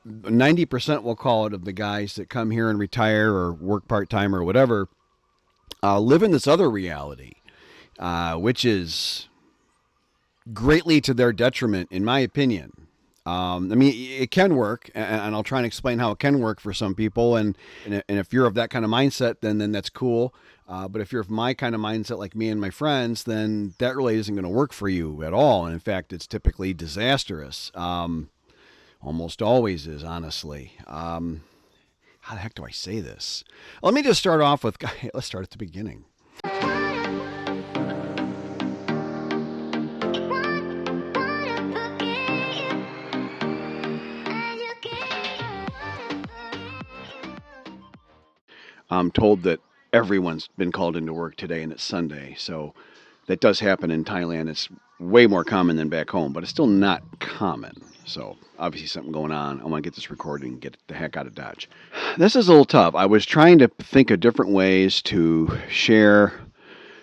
90% we'll call it of the guys that come here and retire or work part-time or whatever live in this other reality, which is greatly to their detriment, in my opinion. I mean, it can work, and I'll try and explain how it can work for some people. And if you're of that kind of mindset, then that's cool. But if you're of my kind of mindset, like me and my friends, then that really isn't going to work for you at all. And in fact, it's typically disastrous. Almost always is, honestly. How the heck do I say this? Let me just start off with, let's start at the beginning. I'm told that everyone's been called into work today and it's Sunday. So that does happen in Thailand. It's way more common than back home, but it's still not common. So obviously something going on. I want to get this recorded and get the heck out of Dodge. This is a little tough. I was trying to think of different ways to share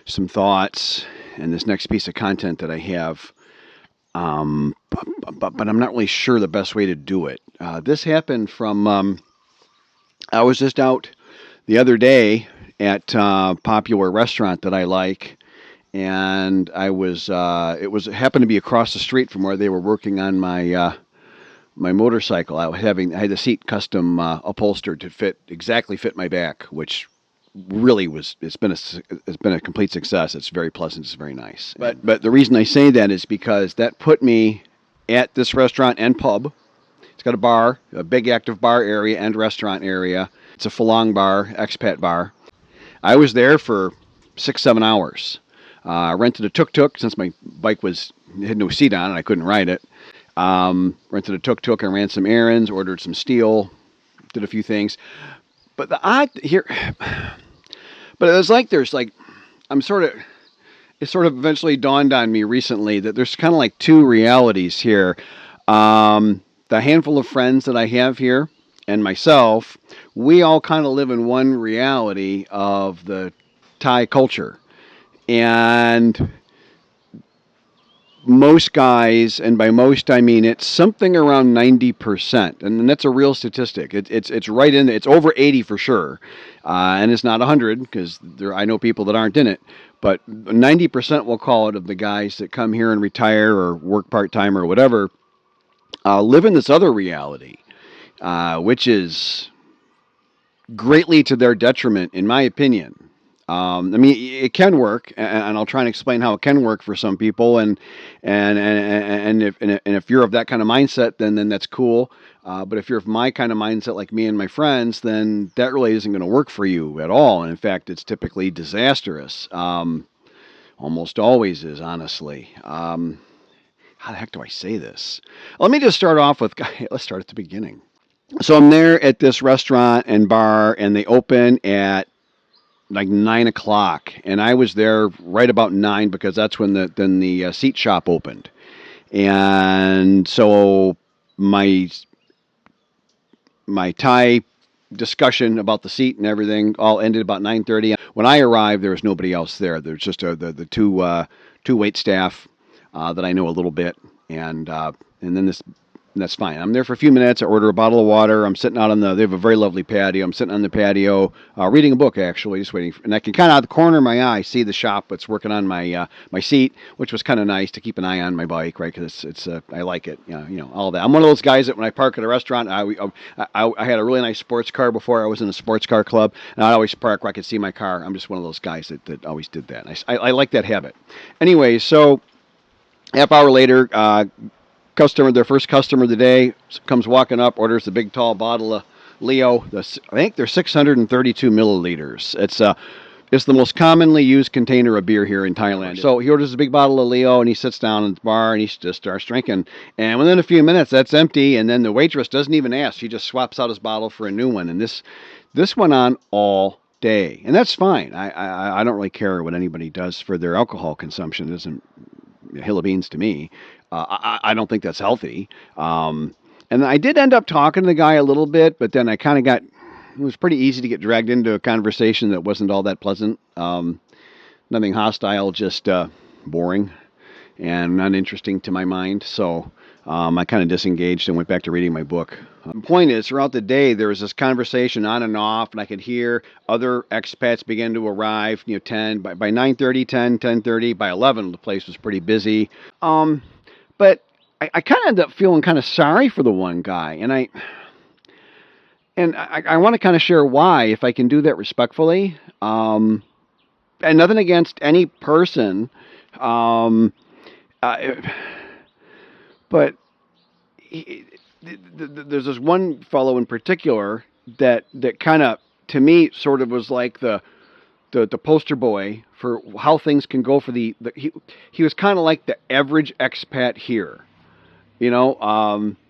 some thoughts in this next piece of content that I have. But I'm not really sure the best way to do it. This happened from, I was just out the other day at a popular restaurant that I like, and it happened to be across the street from where they were working on my motorcycle. I had the seat custom upholstered to exactly fit my back, which really it's been a complete success. It's very pleasant. It's very nice. But the reason I say that is because that put me at this restaurant and pub. It's got a bar, a big active bar area and restaurant area. It's a Fulong bar, expat bar. I was there for 6-7 hours. I rented a tuk-tuk since my bike had no seat on and I couldn't ride it. Rented a tuk-tuk and ran some errands, ordered some steel, did a few things. But but it was like it sort of eventually dawned on me recently that there's kind of like two realities here. The handful of friends that I have here and myself, we all kind of live in one reality of the Thai culture. And most guys, and by most I mean it's something around 90%, and that's a real statistic. It's right in there. It's over 80 for sure, and it's not 100 because I know people that aren't in it. But 90% we'll call it of the guys that come here and retire or work part-time or whatever live in this other reality, which is greatly to their detriment, in my opinion. I mean, it can work, and I'll try and explain how it can work for some people. And if you're of that kind of mindset, then that's cool. But if you're of my kind of mindset, like me and my friends, then that really isn't going to work for you at all. And in fact, it's typically disastrous. Almost always is, honestly. How the heck do I say this? Let me just start off with, let's start at the beginning. So I'm there at this restaurant and bar, and they open at like 9 o'clock, and I was there right about 9 because that's when the seat shop opened. And so my Thai discussion about the seat and everything all ended about 9:30. When I arrived, there was nobody else there. There's just the two wait staff that I know a little bit, and then that's fine. I'm there for a few minutes. I order a bottle of water. I'm sitting out they have a very lovely patio. I'm sitting on the patio, reading a book, actually, just waiting. And I can kind of out the corner of my eye see the shop that's working on my seat, which was kind of nice to keep an eye on my bike, right? Because I like it, all that. I'm one of those guys that when I park at a restaurant, I had a really nice sports car before. I was in a sports car club, and I'd always park where I could see my car. I'm just one of those guys that always did that. And I like that habit. Anyway, so half hour later, their first customer of the day comes walking up, orders the big tall bottle of Leo. I think they're 632 milliliters. It's the most commonly used container of beer here in Thailand. So he orders a big bottle of Leo, and he sits down at the bar, and he just starts drinking. And within a few minutes, that's empty, and then the waitress doesn't even ask. She just swaps out his bottle for a new one. And this went on all day, and that's fine. I don't really care what anybody does for their alcohol consumption. It isn't a hill of beans to me. I don't think that's healthy. And I did end up talking to the guy a little bit, but then it was pretty easy to get dragged into a conversation that wasn't all that pleasant. Nothing hostile, just boring and uninteresting to my mind. So I kind of disengaged and went back to reading my book. The point is, throughout the day, there was this conversation on and off, and I could hear other expats begin to arrive. 10 by 9:30, 10:30, by 11, the place was pretty busy. But I kind of ended up feeling kind of sorry for the one guy, and I want to kind of share why, if I can do that respectfully. And nothing against any person, um, uh, but there's this one fellow in particular that kind of, to me, sort of was like the poster boy for how things can go for he was kind of like the average expat here.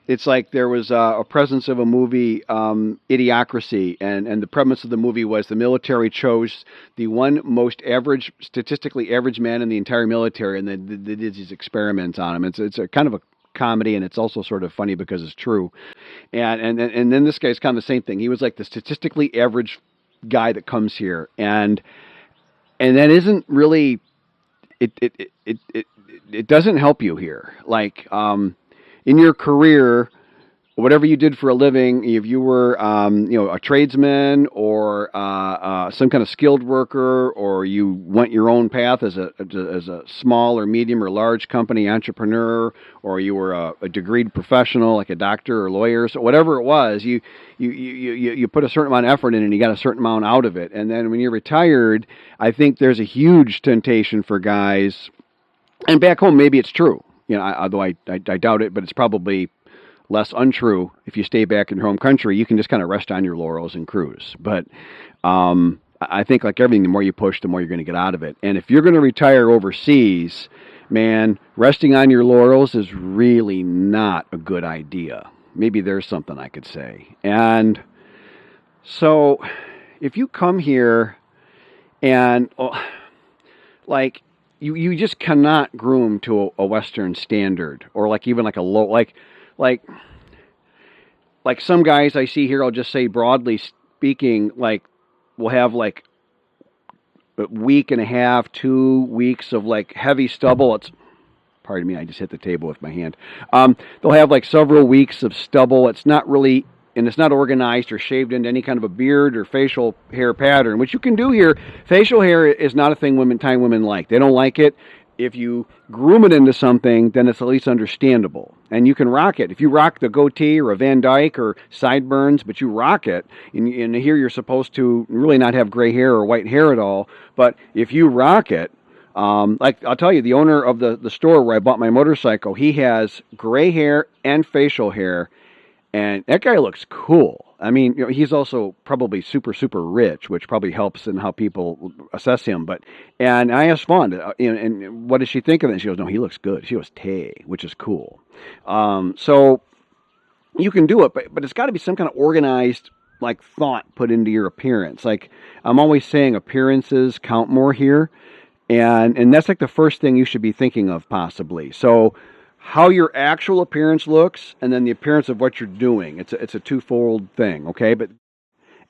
It's like there was a presence of a movie, Idiocracy, and the premise of the movie was the military chose the one most average, statistically average man in the entire military, and they did these experiments on him. It's a kind of a comedy, and it's also sort of funny because it's true. And then this guy's kind of the same thing. He was like the statistically average guy that comes here, and that isn't really it doesn't help you here. Like, in your career, whatever you did for a living, if you were, a tradesman or some kind of skilled worker, or you went your own path as a small or medium or large company entrepreneur, or you were a degreed professional like a doctor or lawyer, so whatever it was, you put a certain amount of effort in and you got a certain amount out of it. And then when you're retired, I think there's a huge temptation for guys, and back home maybe it's true. Although I doubt it, but it's probably less untrue. If you stay back in your home country, you can just kind of rest on your laurels and cruise. But I think, like everything, the more you push, the more you're going to get out of it. And if you're going to retire overseas, man, resting on your laurels is really not a good idea. Maybe there's something I could say. And so if you come here and, you just cannot groom to a Western standard, or like even like a low, like some guys I see here, I'll just say broadly speaking, like will have like a week and a half, 2 weeks of like heavy stubble. Pardon me, I just hit the table with my hand. They'll have like several weeks of stubble. It's not really, and it's not organized or shaved into any kind of a beard or facial hair pattern, which you can do here. Facial hair is not a thing Thai women like. They don't like it. If you groom it into something, then it's at least understandable. And you can rock it. If you rock the goatee or a Van Dyke or sideburns, but you rock it, and here you're supposed to really not have gray hair or white hair at all, but if you rock it, like I'll tell you, the owner of the store where I bought my motorcycle, he has gray hair and facial hair, and that guy looks cool. I mean, he's also probably super, super rich, which probably helps in how people assess him. And I asked Fawn, and what does she think of it? And she goes, no, he looks good. She goes, Tay, which is cool. So you can do it, but it's got to be some kind of organized, like, thought put into your appearance. Like, I'm always saying appearances count more here. And that's like the first thing you should be thinking of, possibly. So how your actual appearance looks, and then the appearance of what you're doing. It's a twofold thing, okay? But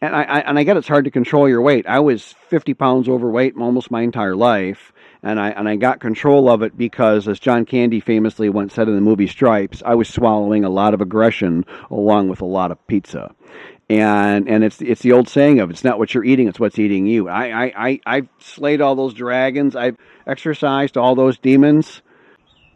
I get it's hard to control your weight. I was 50 pounds overweight almost my entire life, and I got control of it because, as John Candy famously once said in the movie Stripes, I was swallowing a lot of aggression along with a lot of pizza. And it's the old saying of, it's not what you're eating, it's what's eating you. I've slayed all those dragons. I've exorcised all those demons.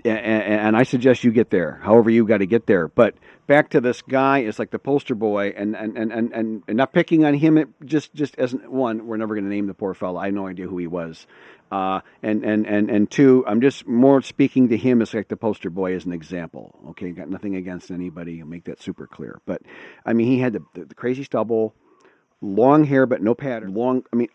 And I suggest you get there, however you got to get there. But back to this guy, is like the poster boy, and not picking on him, just as one, we're never going to name the poor fellow. I had no idea who he was. And two, I'm just more speaking to him as like the poster boy as an example. Okay, got nothing against anybody. I'll make that super clear. But I mean, he had the crazy stubble, long hair but no pattern,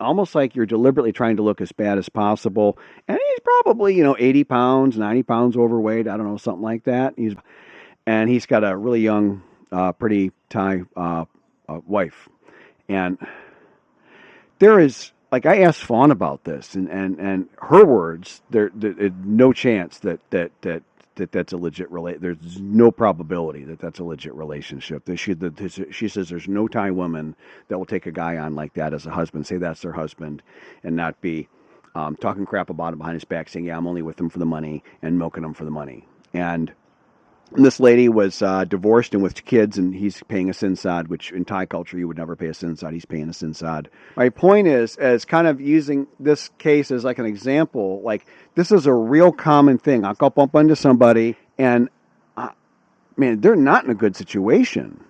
almost like you're deliberately trying to look as bad as possible. And he's probably 80 pounds, 90 pounds overweight, I don't know, something like that. He's got a really young, pretty Thai wife. And there is, like, I asked Fawn about this, and her words, there's no chance that's a legit there's no probability that's a legit relationship. She says there's no Thai woman that will take a guy on like that as a husband, say that's their husband, and not be talking crap about him behind his back, saying, yeah, I'm only with him for the money, and milking him for the money. And And this lady was divorced and with kids, and he's paying a sinsad, which in Thai culture you would never pay a sinsad. He's paying a sinsad. My point is, as kind of using this case as like an example, like this is a real common thing. I'll go bump into somebody, and man, they're not in a good situation.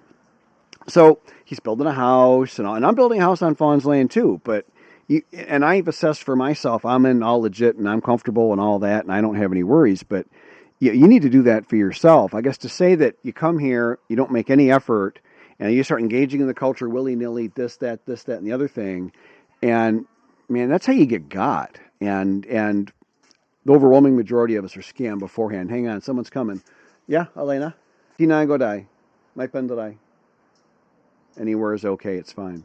So he's building a house, and I'm building a house on Fawn's land too. But and I've assessed for myself, I'm in all legit, and I'm comfortable and all that, and I don't have any worries. But you need to do that for yourself. I guess to say that you come here, you don't make any effort, and you start engaging in the culture willy-nilly, this, that, and the other thing, and man, that's how you get got. And the overwhelming majority of us are scammed beforehand. Hang on, someone's coming. Yeah, Elena? Tina go die. My pendai. Anywhere is okay, it's fine.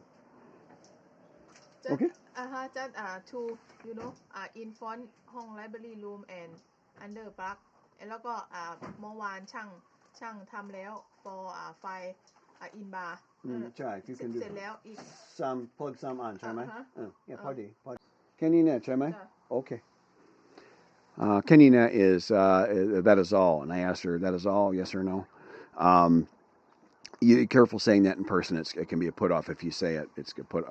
Just, Okay. Just to in front ห้อง library room and under plug แล้วก็เมื่อวานช่างทำแล้ว for ไฟ in bar ใช่ you can do เสร็จแล้วอีก some plug some on ใช่ไหมyeah พอดีแค่นี้เนี่ยใช่ไหม okay Kenina is that is all, and I asked her, that is all, yes or no? You be careful saying that in person. It can be a put off if you say it. It's good put.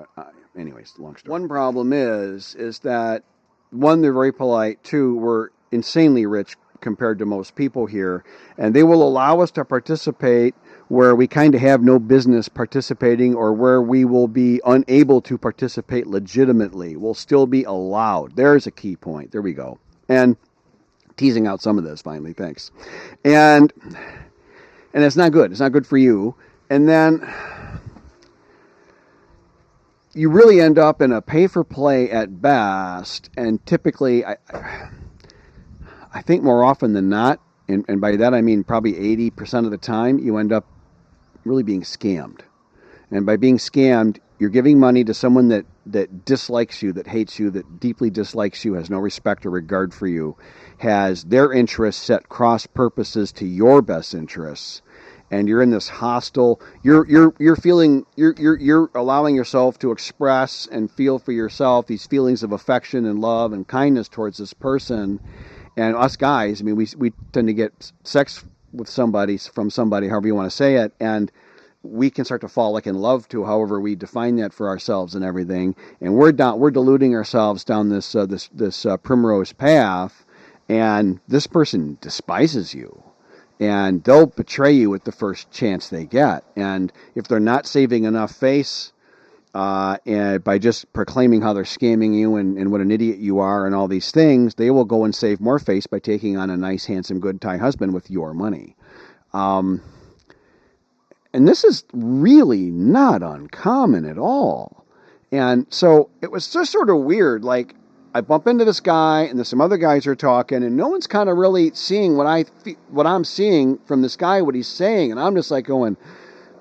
Anyways, long story. One problem is that one, they're very polite. Two, we're insanely rich compared to most people here, and they will allow us to participate where we kind of have no business participating, or where we will be unable to participate legitimately. We'll still be allowed. There's a key point. There we go. And teasing out some of this finally. Thanks. And it's not good. It's not good for you. And then you really end up in a pay-for-play at best. And typically, I think more often than not, and by that I mean probably 80% of the time, you end up really being scammed. And by being scammed, you're giving money to someone that dislikes you, that hates you, that deeply dislikes you, has no respect or regard for you, has their interests set cross purposes to your best interests. And you're in this hostile, you're feeling, you're allowing yourself to express and feel for yourself these feelings of affection and love and kindness towards this person. And us guys, I mean, we tend to get sex with somebody, from somebody, however you want to say it, and we can start to fall like in love to however we define that for ourselves and everything. And we're deluding ourselves down this primrose path, and this person despises you. And they'll betray you at the first chance they get. And if they're not saving enough face and by just proclaiming how they're scamming you and what an idiot you are and all these things, they will go and save more face by taking on a nice, handsome, good Thai husband with your money. And this is really not uncommon at all. And so it was just sort of weird. Like, I bump into this guy, and there's some other guys are talking, and no one's kind of really seeing what I'm seeing from this guy, what he's saying. And I'm just like going,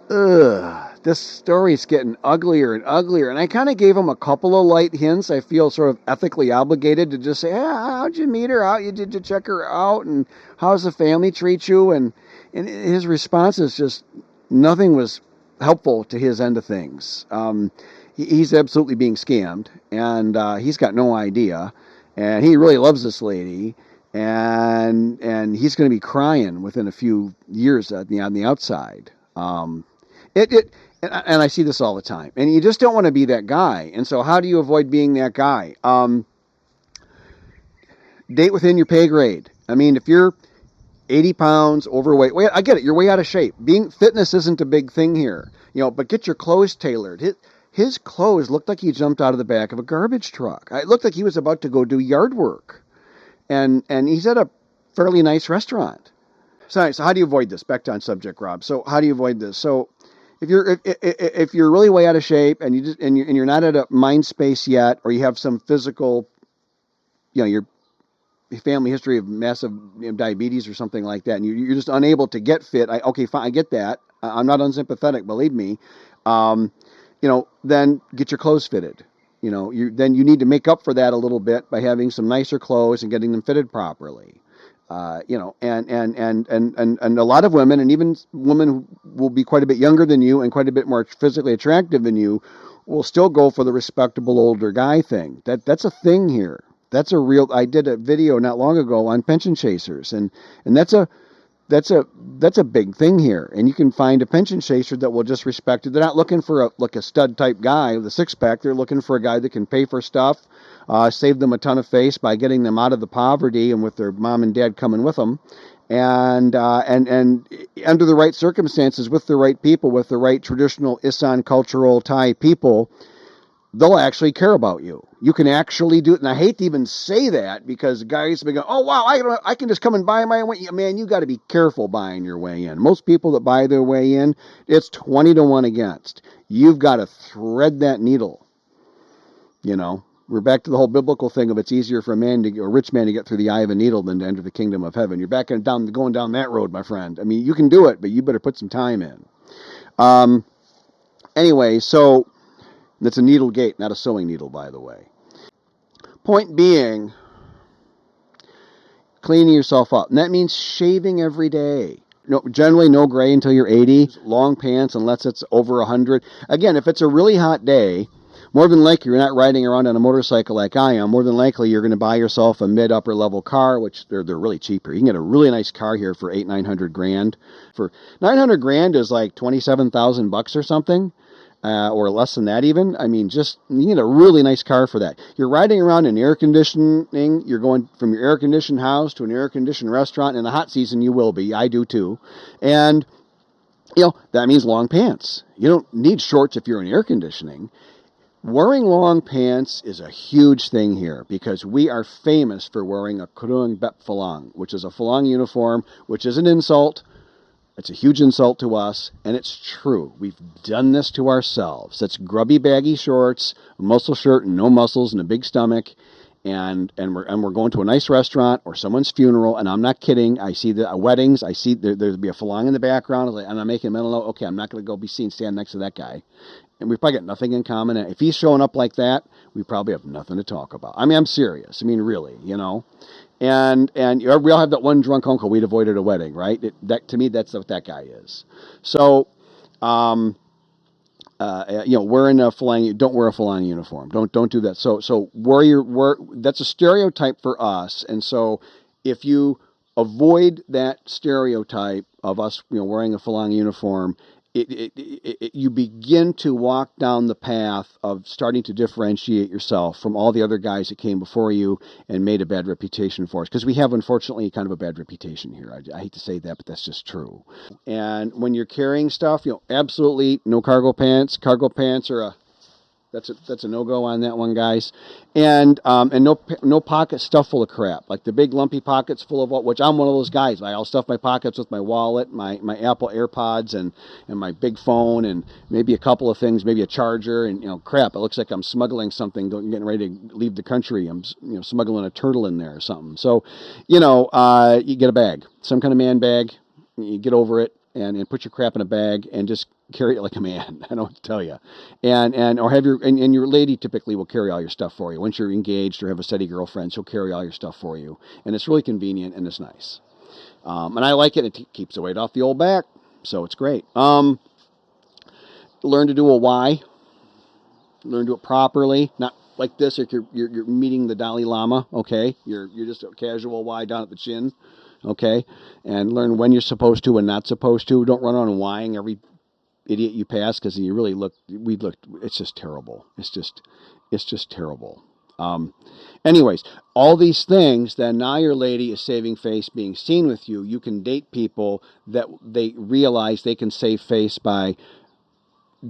ugh, this story's getting uglier and uglier. And I kind of gave him a couple of light hints. I feel sort of ethically obligated to just say, how'd you meet her? Did you check her out? And how's the family treat you? And his response is just, nothing was helpful to his end of things. He's absolutely being scammed, and he's got no idea. And he really loves this lady, and he's going to be crying within a few years on the outside. And I see this all the time. And you just don't want to be that guy. And so how do you avoid being that guy? Date within your pay grade. I mean, if you're 80 pounds overweight, I get it, you're way out of shape. Fitness isn't a big thing here, but get your clothes tailored. His clothes looked like he jumped out of the back of a garbage truck. It looked like he was about to go do yard work. And he's at a fairly nice restaurant. So how do you avoid this? Back on subject, Rob. So how do you avoid this? So if you're really way out of shape and you're not at a mind space yet, or you have some physical, your family history of massive diabetes or something like that, and you're just unable to get fit. Okay, fine, I get that. I'm not unsympathetic, believe me. Then get your clothes fitted. Then you need to make up for that a little bit by having some nicer clothes and getting them fitted properly. And a lot of women, and even women who will be quite a bit younger than you and quite a bit more physically attractive than you, will still go for the respectable older guy thing. That's a thing here. That's a real. I did a video not long ago on pension chasers, and that's a that's a big thing here, and you can find a pension chaser that will just respect it. They're not looking for a stud type guy with a six pack. They're looking for a guy that can pay for stuff, save them a ton of face by getting them out of the poverty and with their mom and dad coming with them, and under the right circumstances, with the right people, with the right traditional Isan cultural Thai people, they'll actually care about you. You can actually do it. And I hate to even say that because guys have been going, oh, wow, I can just come and buy my way. Man, you got to be careful buying your way in. Most people that buy their way in, it's 20 to 1 against. You've got to thread that needle. You know, we're back to the whole biblical thing of it's easier for a rich man to get through the eye of a needle than to enter the kingdom of heaven. You're going down that road, my friend. I mean, you can do it, but you better put some time in. Anyway, so that's a needle gate, not a sewing needle, by the way. Point being, cleaning yourself up. And that means shaving every day. No, generally no gray until you're 80. Long pants unless it's over 100. Again, if it's a really hot day, more than likely you're not riding around on a motorcycle like I am. More than likely you're going to buy yourself a mid-upper level car, which they're really cheaper. You can get a really nice car here for $900,000. For $900,000 is like $27,000 or something. Or less than that even. I mean, just you get a really nice car for that. You're riding around in air conditioning. You're going from your air conditioned house to an air conditioned restaurant. In the hot season, you will be. I do too. And that means long pants. You don't need shorts if you're in air conditioning. Wearing long pants is a huge thing here because we are famous for wearing a kurung bet falang, which is a falang uniform, which is an insult. It's a huge insult to us, and it's true. We've done this to ourselves. That's grubby, baggy shorts, a muscle shirt, and no muscles, and a big stomach, and we're going to a nice restaurant or someone's funeral, and I'm not kidding. I see the weddings. I see there'd be a falang in the background, and I'm making a mental note. Okay, I'm not going to go be seen standing next to that guy, and we've probably got nothing in common. And if he's showing up like that, we probably have nothing to talk about. I mean, I'm serious. I mean, really, And we all have that one drunk uncle we'd avoided a wedding, right? That to me, that's what that guy is. So, wearing a falang, don't wear a falang uniform. Don't do that. So wear that's a stereotype for us. And so if you avoid that stereotype of us, wearing a falang uniform, you begin to walk down the path of starting to differentiate yourself from all the other guys that came before you and made a bad reputation for us. Because we have, unfortunately, kind of a bad reputation here. I hate to say that, but that's just true. And when you're carrying stuff, absolutely no cargo pants. Cargo pants are that's a no-go on that one, guys. And no pockets stuffed full of crap. Like the big lumpy pockets full of which I'm one of those guys. I'll stuff my pockets with my wallet, my Apple AirPods, and my big phone, and maybe a couple of things, maybe a charger, and crap. It looks like I'm smuggling something, getting ready to leave the country. I'm smuggling a turtle in there or something. So, you get a bag, some kind of man bag. You get over it and put your crap in a bag and just carry it like a man. I don't know what to tell you. Or have your lady typically will carry all your stuff for you. Once you're engaged or have a steady girlfriend, she'll carry all your stuff for you. And it's really convenient and it's nice. And I like it. It keeps the weight off the old back. So it's great. Learn to do a Y. Learn to do it properly. Not like this if you're meeting the Dalai Lama, okay? You're just a casual Y down at the chin. Okay, and learn when you're supposed to and not supposed to. Don't run on whining every idiot you pass because you really it's just terrible. It's just terrible. Anyways, all these things, then now your lady is saving face being seen with you. You can date people that they realize they can save face by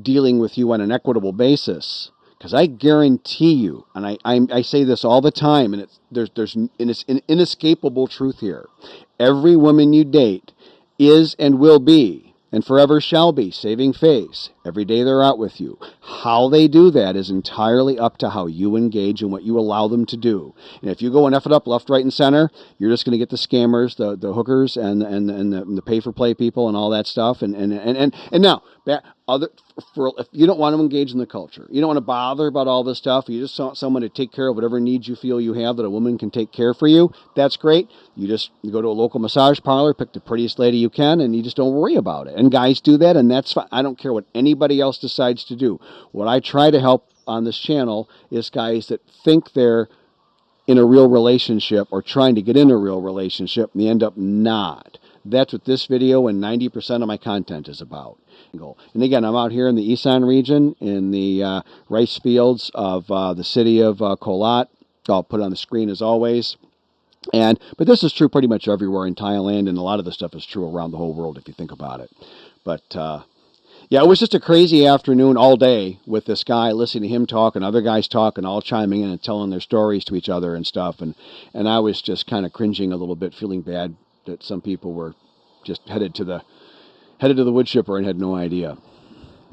dealing with you on an equitable basis. Because I guarantee you, and I say this all the time, and there's an inescapable truth here. Every woman you date is and will be, and forever shall be, saving face every day they're out with you. How they do that is entirely up to how you engage and what you allow them to do. And if you go and F it up left, right, and center, you're just going to get the scammers, the hookers, and the pay-for-play people and all that stuff. And now, if you don't want to engage in the culture, you don't want to bother about all this stuff, you just want someone to take care of whatever needs you feel you have that a woman can take care for you, that's great. You go to a local massage parlor, pick the prettiest lady you can, and you just don't worry about it. And guys do that, and that's fine. I don't care what anybody else decides to do. What I try to help on this channel is guys that think they're in a real relationship or trying to get in a real relationship and they end up not. That's what this video and 90% of my content is about. And again, I'm out here in the Isan region in the rice fields of the city of Kolat. I'll put it on the screen as always. But this is true pretty much everywhere in Thailand, and a lot of the stuff is true around the whole world if you think about it. But yeah, it was just a crazy afternoon all day with this guy, listening to him talk and other guys talk and all chiming in and telling their stories to each other and stuff. And I was just kind of cringing a little bit, feeling bad that some people were just headed to the wood chipper and had no idea.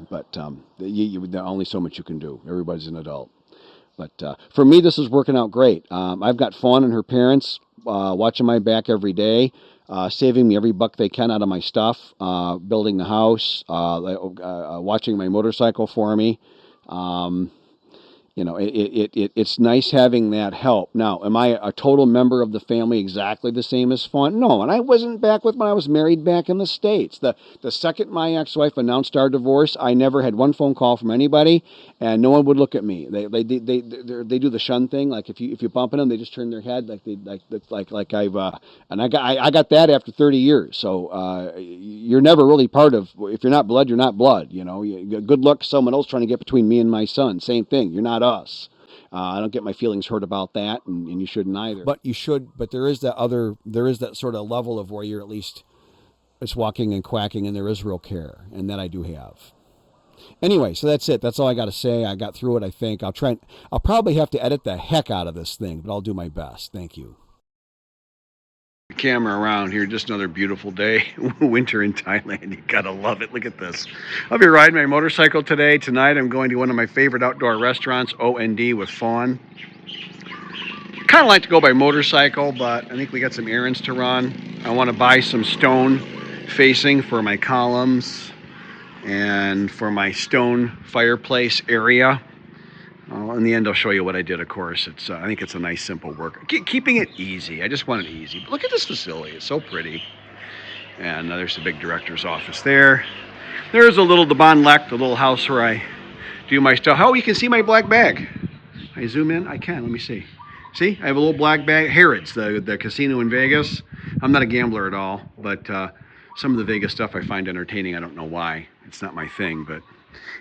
But there's only so much you can do. Everybody's an adult. But for me, this is working out great. I've got Fawn and her parents watching my back every day, saving me every buck they can out of my stuff, building the house, watching my motorcycle for me. It's nice having that help. Now, am I a total member of the family exactly the same as Fawn? No, and I wasn't back with when I was married back in the States. The second my ex-wife announced our divorce, I never had one phone call from anybody, and no one would look at me. They do the shun thing, like if you bump into them, they just turn their head like I've and I got that after 30 years. So you're never really part of. If you're not blood, you're not blood. Good luck someone else trying to get between me and my son. Same thing. You're not us. I don't get my feelings hurt about that, and you shouldn't either. But you should. But there is that sort of level of where you're at least it's walking and quacking, and there is real care, and that I do have. Anyway, so that's it. That's all I got to say. I got through it. I think I'll probably have to edit the heck out of this thing, but I'll do my best. Thank you. Camera around here, just another beautiful day. Winter in Thailand, you gotta love it. Look at this. I'll be riding my motorcycle today. Tonight I'm going to one of my favorite outdoor restaurants, OND with Fawn. Kind of like to go by motorcycle, but I think we got some errands to run. I want to buy some stone facing for my columns and for my stone fireplace area. In the end, I'll show you what I did, of course. I think it's a nice, simple work. Keeping it easy. I just want it easy. But look at this facility. It's so pretty. And there's the big director's office there. There's the Ban Lek, the little house where I do my stuff. Oh, you can see my black bag. I zoom in? I can. Let me see. See? I have a little black bag. Harrods, the casino in Vegas. I'm not a gambler at all, but some of the Vegas stuff I find entertaining. I don't know why. It's not my thing, but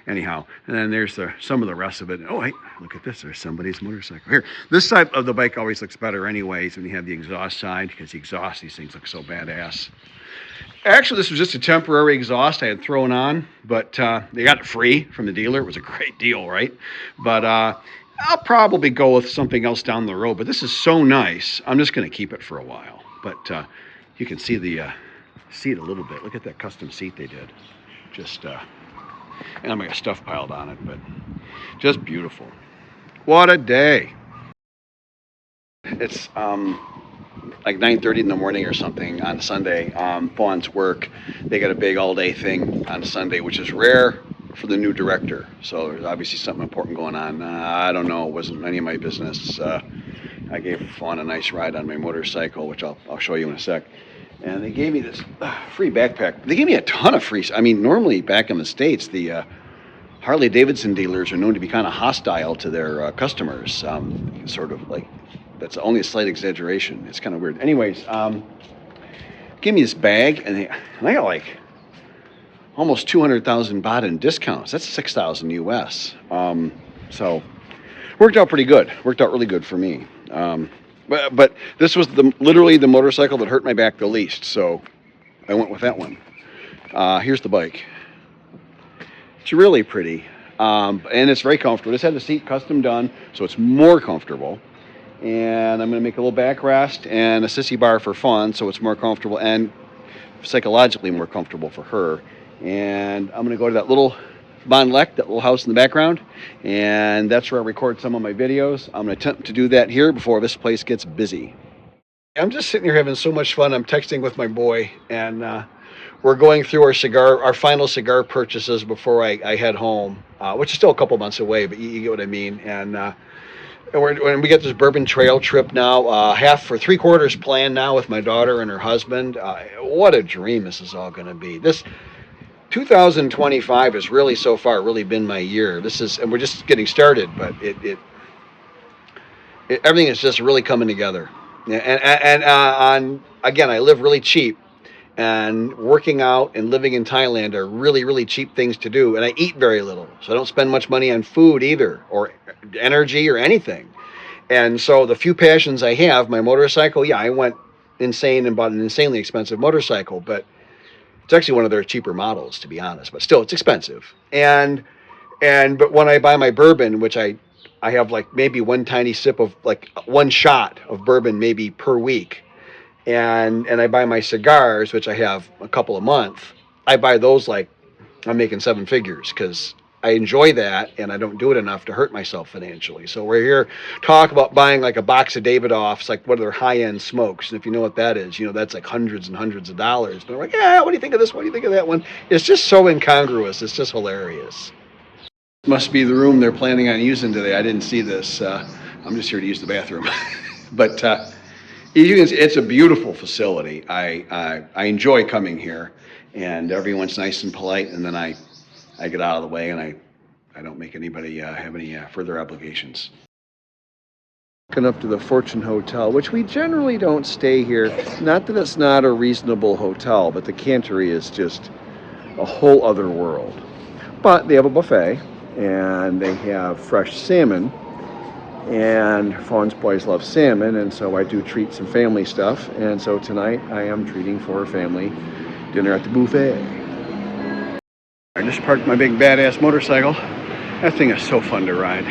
anyhow. And then there's some of the rest of it. Oh, hey, look at this. There's somebody's motorcycle. Here, this side of the bike always looks better anyways when you have the exhaust side, because the exhaust, these things look so badass. Actually, this was just a temporary exhaust I had thrown on, but they got it free from the dealer. It was a great deal, right? But I'll probably go with something else down the road. But this is so nice. I'm just going to keep it for a while. But you can see the seat a little bit. Look at that custom seat they did. Just, and I'm going to stuff piled on it, but just beautiful. What a day. It's like 9:30 in the morning or something on Sunday. Fawn's work, they got a big all-day thing on Sunday, which is rare for the new director. So there's obviously something important going on. I don't know. It wasn't any of my business. I gave Fawn a nice ride on my motorcycle, which I'll show you in a sec. And they gave me this free backpack. They gave me a ton of free. I mean, normally back in the States, the Harley-Davidson dealers are known to be kind of hostile to their customers. Sort of like, that's only a slight exaggeration. It's kind of weird. Anyways, give me this bag, and I got like almost 200,000 baht in discounts. That's 6,000 US. So worked out pretty good. Worked out really good for me. But this was literally the motorcycle that hurt my back the least, so I went with that one. Here's the bike. It's really pretty, and it's very comfortable. Just had the seat custom done, so it's more comfortable. And I'm going to make a little backrest and a sissy bar for fun, so it's more comfortable and psychologically more comfortable for her. And I'm going to go to that little Ban Lek, that little house in the background, and that's where I record some of my videos. I'm going to attempt to do that here before this place gets busy. I'm just sitting here having so much fun. I'm texting with my boy, and we're going through our final cigar purchases before I head home, which is still a couple months away, but you get what I mean. And when we get this Bourbon Trail trip now, half for 3/4 planned now with my daughter and her husband. What a dream this is all going to be. This 2025 has really so far really been my year. And we're just getting started, but everything is just really coming together. And again, I live really cheap, and working out and living in Thailand are really, really cheap things to do. And I eat very little, so I don't spend much money on food either, or energy or anything. And so the few passions I have, my motorcycle, yeah, I went insane and bought an insanely expensive motorcycle, but it's actually one of their cheaper models, to be honest. But still, it's expensive. But when I buy my bourbon, which I have like maybe one tiny sip of like one shot of bourbon maybe per week, and I buy my cigars, which I have a couple a month. I buy those like I'm making seven figures because I enjoy that and I don't do it enough to hurt myself financially. So we're here talk about buying like a box of Davidoffs, like one of their high-end smokes. And if you know what that is, you know that's like hundreds and hundreds of dollars. But I'm like, yeah, what do you think of this? What do you think of that one? It's just so incongruous. It's just hilarious. Must be the room they're planning on using today. I didn't see this. I'm just here to use the bathroom. But you can see it's a beautiful facility. I enjoy coming here, and everyone's nice and polite. And then I get out of the way, and I don't make anybody have any further obligations. Walking up to the Fortune Hotel, which we generally don't stay here. Not that it's not a reasonable hotel, but the Cantery is just a whole other world. But they have a buffet, and they have fresh salmon. And Fawn's boys love salmon, and so I do treat some family stuff. And so tonight I am treating for a family dinner at the buffet. I just parked my big badass motorcycle. That thing is so fun to ride.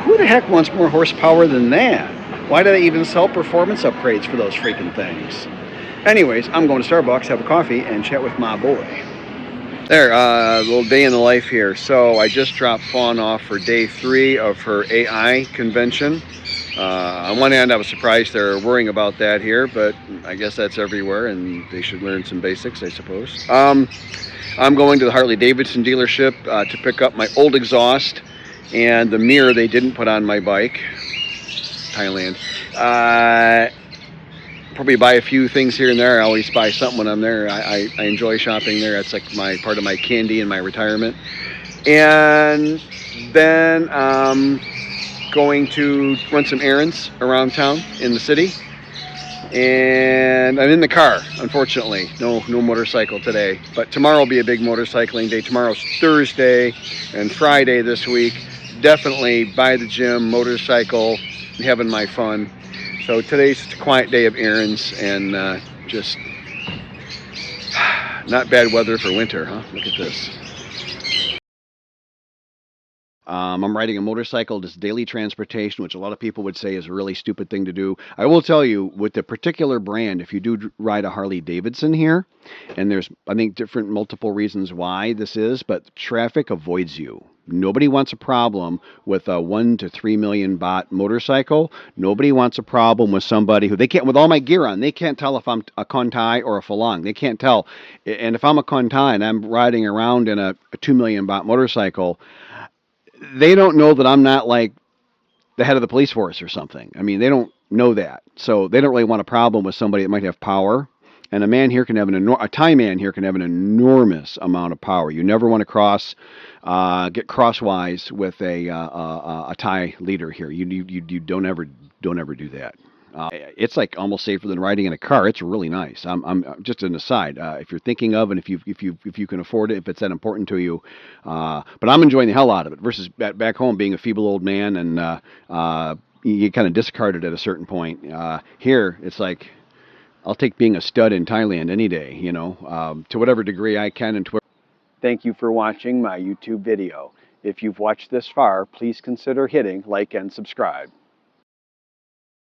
Who the heck wants more horsepower than that? Why do they even sell performance upgrades for those freaking things? Anyways, I'm going to Starbucks, have a coffee, and chat with my boy. There, a little day in the life here. So I just dropped Fawn off for day 3 of her AI convention. On one hand, I was surprised they're worrying about that here, but I guess that's everywhere, and they should learn some basics, I suppose. I'm going to the Harley-Davidson dealership to pick up my old exhaust and the mirror they didn't put on my bike. Thailand. Probably buy a few things here and there. I always buy something when I'm there. I enjoy shopping there. That's like my part of my candy and my retirement. And then I'm going to run some errands around town in the city. And I'm in the car, unfortunately. No motorcycle today. But tomorrow will be a big motorcycling day. Tomorrow's Thursday and Friday this week. Definitely by the gym, motorcycle, having my fun. So today's a quiet day of errands and just not bad weather for winter, huh? Look at this. I'm riding a motorcycle, just daily transportation, which a lot of people would say is a really stupid thing to do. I will tell you, with the particular brand, if you do ride a Harley-Davidson here, and there's, I think, multiple reasons why this is, but traffic avoids you. Nobody wants a problem with a 1 to 3 million baht motorcycle. Nobody wants a problem with somebody who, they can't, with all my gear on, they can't tell if I'm a Kontai or a Falang. They can't tell. And if I'm a Kontai and I'm riding around in a 2 million baht motorcycle, they don't know that I'm not like the head of the police force or something. I mean, they don't know that. So they don't really want a problem with somebody that might have power. And a man here can have a Thai man here can have an enormous amount of power. You never want to get crosswise with a Thai leader here. You don't ever do that. It's like almost safer than riding in a car. It's really nice. I'm just an aside. If you're thinking of, and if you can afford it, if it's that important to you, but I'm enjoying the hell out of it. Versus back home being a feeble old man and you get kind of discarded at a certain point. Here it's like I'll take being a stud in Thailand any day. You know, to whatever degree I can. And thank you for watching my YouTube video. If you've watched this far, please consider hitting like and subscribe.